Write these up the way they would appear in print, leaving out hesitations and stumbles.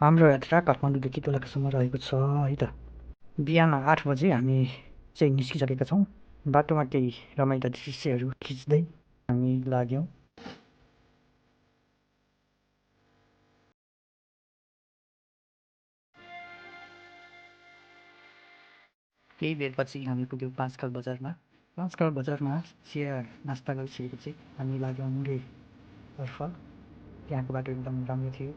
हाम्रो यात्रा काठमाडौँदेखि दोलखासम्म रहेको छ है त। बिहान 8 बजे हामी चाहिँ निस्किसकेका छौँ। बाटोमा केही रमाइला दृश्यहरू खिच्दै हामी लाग्यौँ। केही बेरपछि हामी पुग्यौँ पाँचखाल बजारमा। पाँचखाल बजारमा चिया नास्ता गरिसकेपछि हामी लाग्यौँ मुरेतर्फ। त्यहाँको बाटो एकदम राम्रो थियो।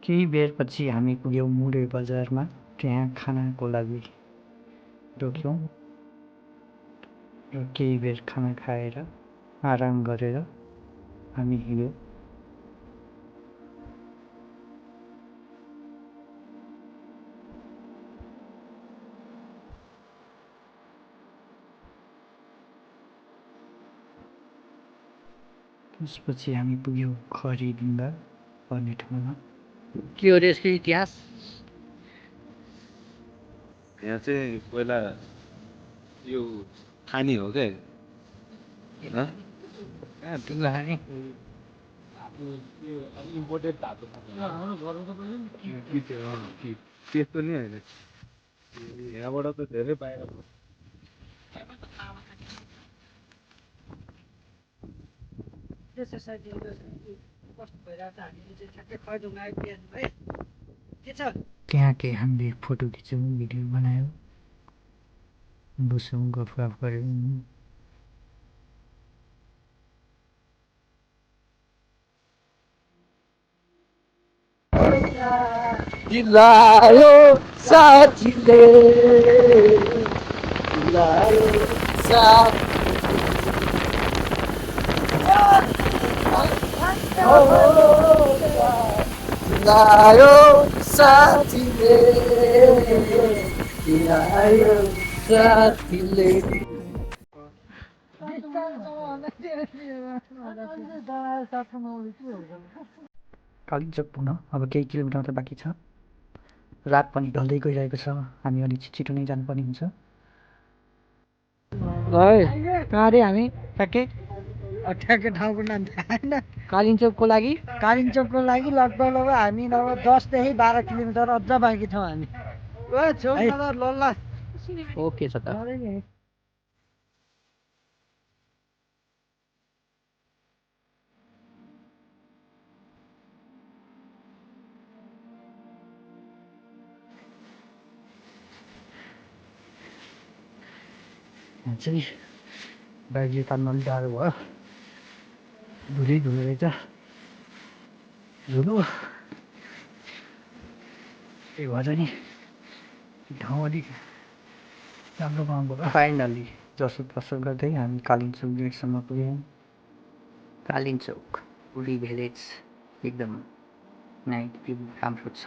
केही बेरपछि हामी पुग्यौँ मुरे बजारमा। त्यहाँ खानाको लागि रोक्यौँ र केही बेर खाना खाएर आराम गरेर हामी हिँड्यौँ। त्यसपछि हामी पुग्यौँ खरिडुङ्गा भन्ने ठाउँमा। के हो रे यसको इतिहास? यहाँ चाहिँ पहिला यो खानी हो क्या इम्पोर्टेड धातु त्यस्तो नि होइन यहाँबाट त धेरै बाहिर त्यहाँ केही हामीले फोटो खिच्यौँ, भिडियो बनायौँ, बस्यौँ, गफगाफ गऱ्यौँ। चिल्लायो साथीले चिल्लायो साथीले चिल्लायो साथीले। कालिम्पोङ पुग्न अब केही किलोमिटर मात्र बाँकी छ। रात पनि ढल्दै गइरहेको छ। हामी अलिक छिटो नै जानुपर्ने हुन्छ। कहाँ रे हामी ठ्याक्कै? ठ्याक्कै ठाउँको नाम थाहा छैन। कालिम्पोङको लागि कालिम्पोङको लागि लगभग हामी 10 देखि 12 किलोमिटर अझ बाँकी छौँ हामी। ओके छ त। यहाँ चाहिँ बाइकले तान्नु अलिक गाह्रो भयो। धुलै धुलो रहेछ। धुलो त्यही भएर नि ठाउँ अलिक राम्रो पाउनु भयो। फाइनली जसोतसो गर्दै हामी कालिम्पोङ गेटसम्म पुग्यौँ। कालिम्पोङ पुरी भिलेज एकदम नाइट भ्यू राम्रो छ।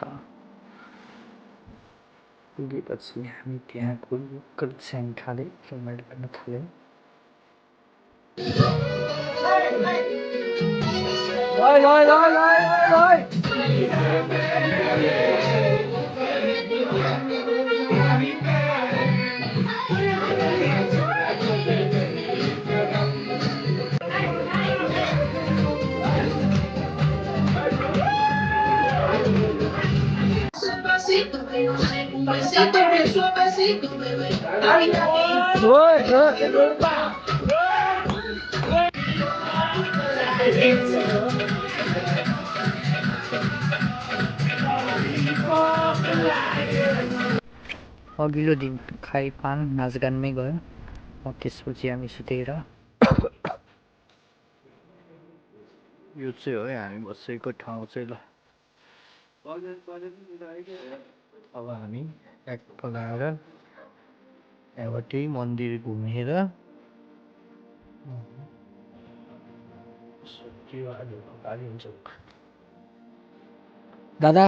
पुगेपछि हामी त्यहाँको लोकल स्याङ खाँदै रमाइलो गर्न थाल्यौँ। अघिल्लो दिन खाइ पान नाचगानमै गयो। त्यसपछि हामी सुतेर यो चाहिँ हो है हामी बसेको ठाउँ चाहिँ। ल अब हामी ट्याक्क लगाएर यहाँबाटै मन्दिर घुमेर दादा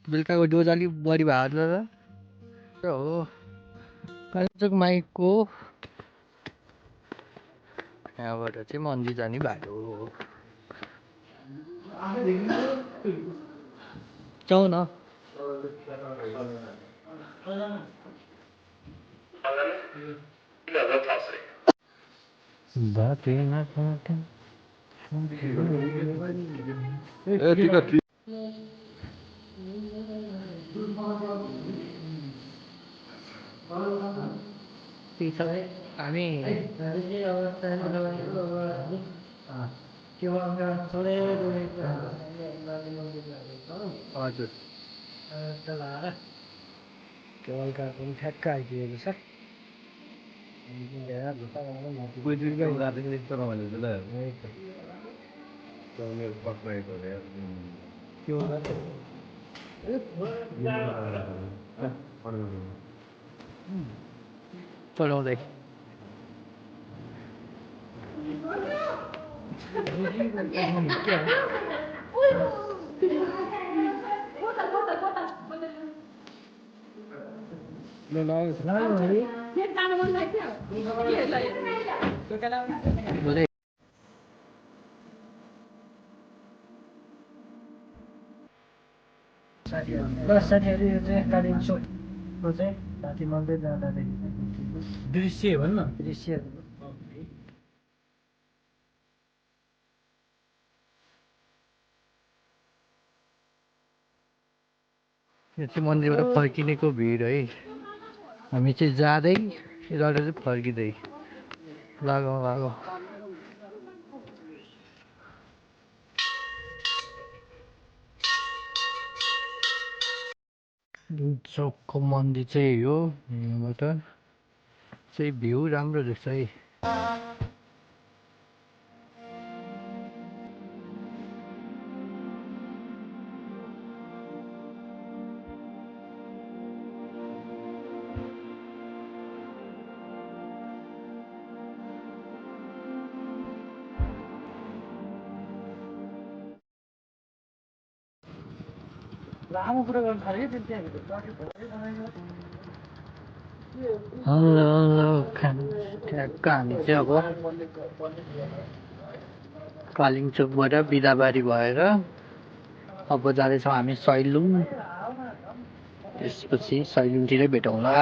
बेलुकाको डोज अलिक बढी भएको दादा हो। कालिम्पोङ माइकको यहाँबाट चाहिँ मन्दिर जाने बाटो जाउँ न हामी हजुर केवलका पनि ठ्याक्क आइपुगेको छ चलाउँदै बोले साथीहरू यो चाहिँ कालिम्पोङको चाहिँ राति मन्दिर जाँदाखेरि दृश्य भन्न दृश्य यो चाहिँ मन्दिरबाट फर्किनेको भिड है हामी चाहिँ जाँदै यताबाट चाहिँ फर्किँदै लागौँ लागौँ चौकको मन्दिर चाहिँ हो यहाँबाट चाहिँ भ्यू राम्रो देख्छ है लामो कुरा गर्नु थाल्यो त्यहाँ हेलो ठ्याक्क हामी चाहिँ अब कालिम्पोङबाट बिदाबारी भएर अब जाँदैछौँ हामी सैलुङ त्यसपछि सैलुङतिरै भेटौँला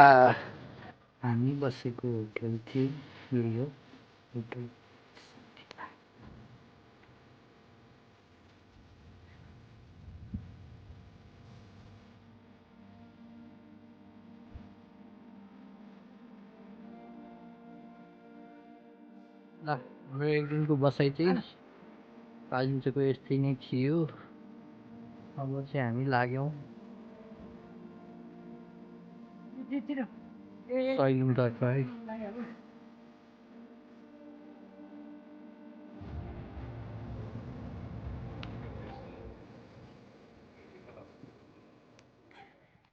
हामी बसेको होटल चाहिँ यही हो होटल ल हाम्रो एक दिनको बसाइ चाहिँ कालिम्पोङको यस्तै नै थियो अब चाहिँ हामी लाग्यौँ सैलुङतर्फ है